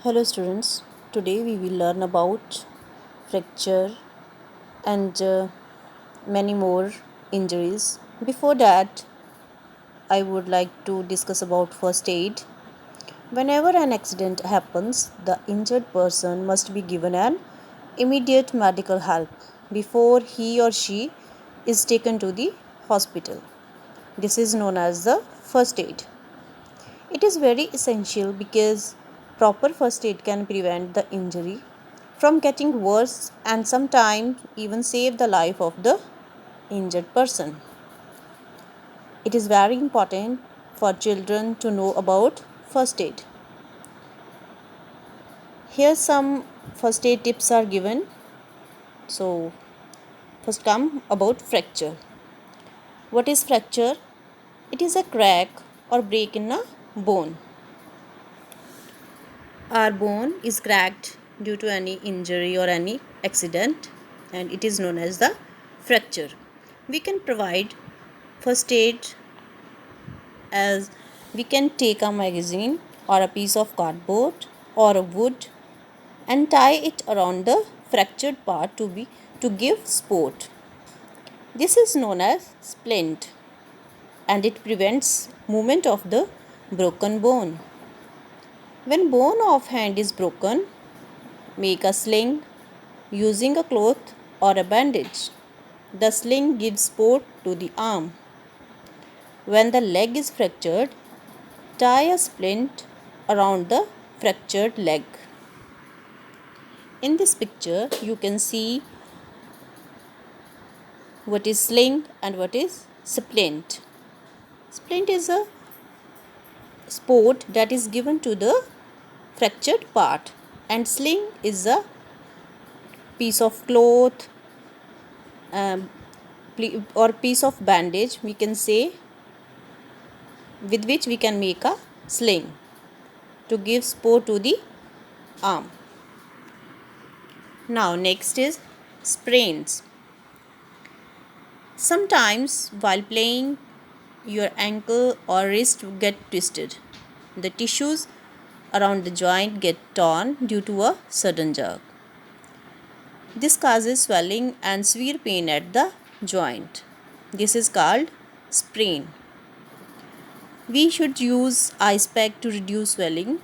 Hello students, today we will learn about fracture and many more injuries. Before that, I would like to discuss about first aid. Whenever an accident happens, the injured person must be given an immediate medical help before he or she is taken to the hospital. This is known as the first aid. It is very essential because proper first aid can prevent the injury from getting worse and sometimes even save the life of the injured person. It is very important for children to know about first aid. Here some first aid tips are given. So first come about fracture. What is fracture? It is a crack or break in a bone. Our bone is cracked due to any injury or any accident and it is known as the fracture. We can provide first aid as we can take a magazine or a piece of cardboard or a wood and tie it around the fractured part to give support. This is known as splint and it prevents movement of the broken bone. When bone of hand is broken, make a sling using a cloth or a bandage. The sling gives support to the arm. When the leg is fractured, tie a splint around the fractured leg. In this picture, you can see what is sling and what is splint. Splint is a support that is given to the fractured part and sling is a piece of cloth or piece of bandage, we can say, with which we can make a sling to give support to the arm. Now next is sprains. Sometimes while playing, your ankle or wrist get twisted. The tissues around the joint get torn due to a sudden jerk. This causes swelling and severe pain at the joint. This is called sprain. We should use ice pack to reduce swelling.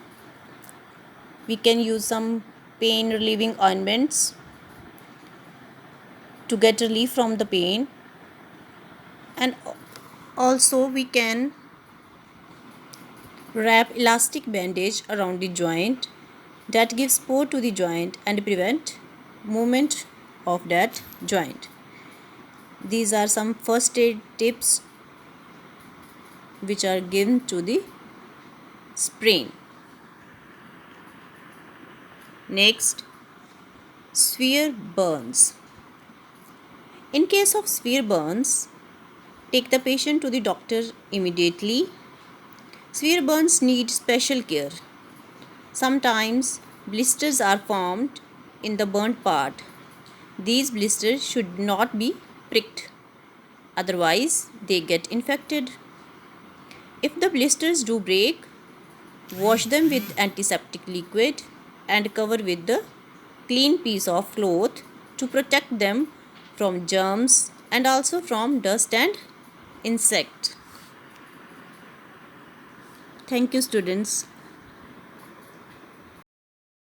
We can use some pain relieving ointments to get relief from the pain, and also we can wrap elastic bandage around the joint that gives support to the joint and prevent movement of that joint. These are some first aid tips which are given to the sprain. Next, severe burns. In case of severe burns, take the patient to the doctor immediately. Severe burns need special care. Sometimes blisters are formed in the burnt part. These blisters should not be pricked, otherwise they get infected. If the blisters do break, wash them with antiseptic liquid and cover with the clean piece of cloth to protect them from germs and also from dust and insect. Thank you, students.